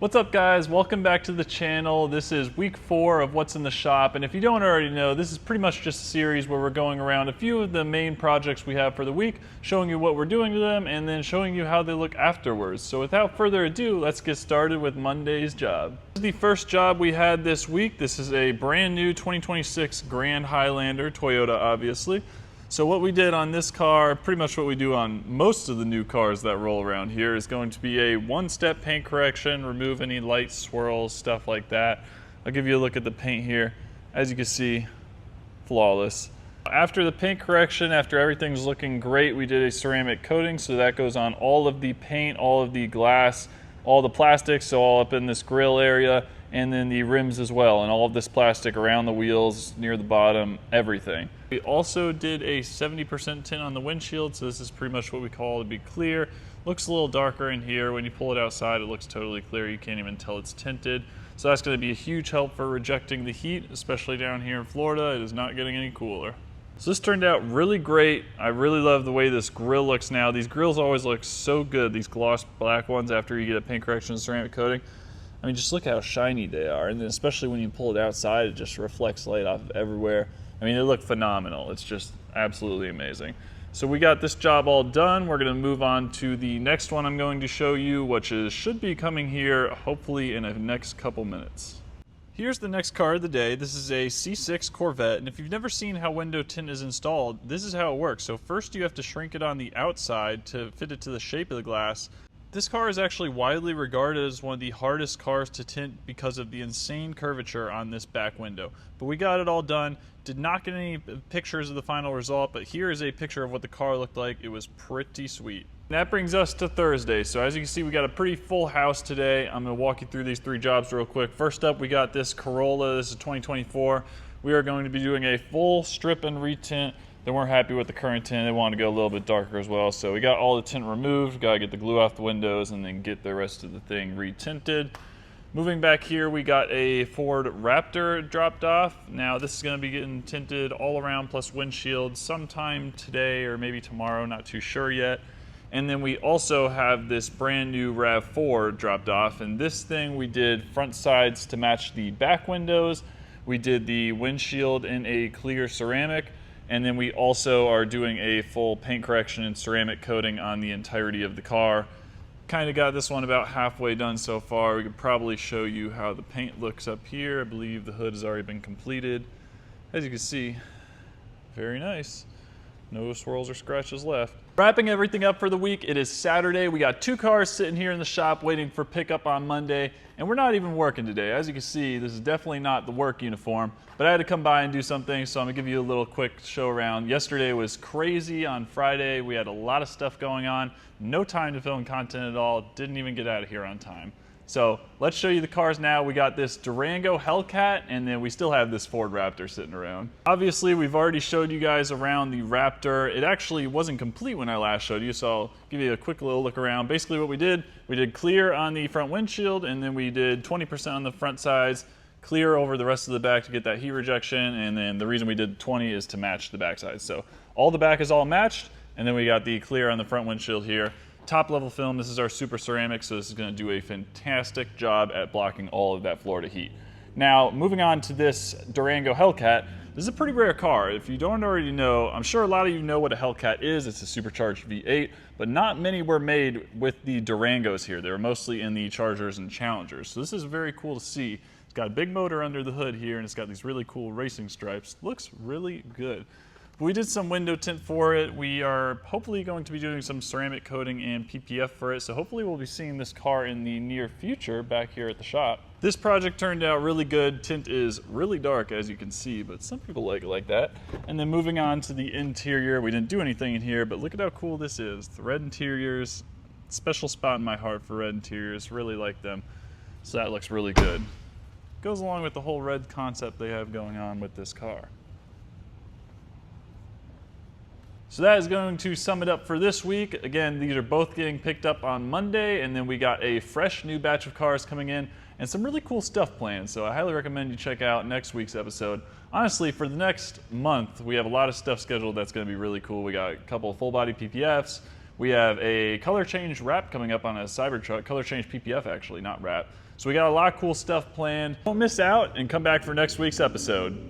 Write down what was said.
What's up guys, welcome back to the channel. This is week 4 of what's in the shop, and if you don't already know, this is pretty much just a series where we're going around a few of the main projects we have for the week, showing you what we're doing to them, and then showing you how they look afterwards. So without further ado, let's get started with Monday's job. This is the first job we had this week. This is a brand new 2026 Grand Highlander, Toyota obviously. So what we did on this car, pretty much what we do on most of the new cars that roll around here, is going to be a one-step paint correction, remove any light swirls, stuff like that. I'll give you a look at the paint here. As you can see, flawless. After the paint correction, after everything's looking great, we did a ceramic coating, so that goes on all of the paint, all of the glass, all the plastics, so all up in this grill area, and then the rims as well, and all of this plastic around the wheels, near the bottom, everything. We also did a 70% tint on the windshield, so this is pretty much what we call to be clear. Looks a little darker in here. When you pull it outside, it looks totally clear. You can't even tell it's tinted. So that's going to be a huge help for rejecting the heat, especially down here in Florida. It is not getting any cooler. So this turned out really great. I really love the way this grill looks now. These grills always look so good, these gloss black ones after you get a paint correction and ceramic coating. I mean, just look how shiny they are. And then especially when you pull it outside, it just reflects light off of everywhere. I mean, they look phenomenal. It's just absolutely amazing. So we got this job all done. We're gonna move on to the next one I'm going to show you, which should be coming here hopefully in the next couple minutes. Here's the next car of the day. This is a C6 Corvette, and if you've never seen how window tint is installed, this is how it works. So first you have to shrink it on the outside to fit it to the shape of the glass. This car is actually widely regarded as one of the hardest cars to tint because of the insane curvature on this back window. But we got it all done. Did not get any pictures of the final result, but here is a picture of what the car looked like. It was pretty sweet. And that brings us to Thursday. So as you can see, we got a pretty full house today. I'm gonna walk you through these 3 jobs real quick. First up, we got this Corolla. This is 2024. We are going to be doing a full strip and retint. They weren't happy with the current tint. They wanted to go a little bit darker as well. So we got all the tint removed. Got to get the glue off the windows and then get the rest of the thing retinted. Moving back here, we got a Ford Raptor dropped off. Now this is going to be getting tinted all around plus windshield sometime today or maybe tomorrow, not too sure yet. And then we also have this brand new RAV4 dropped off. And this thing we did front sides to match the back windows. We did the windshield in a clear ceramic. And then we also are doing a full paint correction and ceramic coating on the entirety of the car. Kind of got this one about halfway done so far. We could probably show you how the paint looks up here. I believe the hood has already been completed. As you can see, very nice. No swirls or scratches left. Wrapping everything up for the week, it is Saturday. We got 2 cars sitting here in the shop waiting for pickup on Monday, and we're not even working today. As you can see, this is definitely not the work uniform, but I had to come by and do something, so I'm gonna give you a little quick show around. Yesterday was crazy. On Friday, we had a lot of stuff going on. No time to film content at all. Didn't even get out of here on time. So let's show you the cars now. We got this Durango Hellcat, and then we still have this Ford Raptor sitting around. Obviously, we've already showed you guys around the Raptor. It actually wasn't complete when I last showed you, so I'll give you a quick little look around. Basically what we did clear on the front windshield, and then we did 20% on the front sides, clear over the rest of the back to get that heat rejection, and then the reason we did 20 is to match the back side. So all the back is all matched, and then we got the clear on the front windshield here. Top level film, this is our super ceramic, so this is going to do a fantastic job at blocking all of that Florida heat. Now, moving on to this Durango Hellcat, this is a pretty rare car. If you don't already know, I'm sure a lot of you know what a Hellcat is. It's a supercharged V8, but not many were made with the Durangos here. They were mostly in the Chargers and Challengers. So this is very cool to see. It's got a big motor under the hood here, and it's got these really cool racing stripes. Looks really good. We did some window tint for it. We are hopefully going to be doing some ceramic coating and PPF for it, so hopefully we'll be seeing this car in the near future back here at the shop. This project turned out really good. Tint is really dark, as you can see, but some people like it like that. And then moving on to the interior, we didn't do anything in here, but look at how cool this is. The red interiors, special spot in my heart for red interiors, really like them. So that looks really good. Goes along with the whole red concept they have going on with this car. So that is going to sum it up for this week. Again, these are both getting picked up on Monday, and then we got a fresh new batch of cars coming in and some really cool stuff planned. So I highly recommend you check out next week's episode. Honestly, for the next month, we have a lot of stuff scheduled that's going to be really cool. We got a couple of full body PPFs. We have a color change wrap coming up on a Cybertruck, color change PPF actually, not wrap. So we got a lot of cool stuff planned. Don't miss out and come back for next week's episode.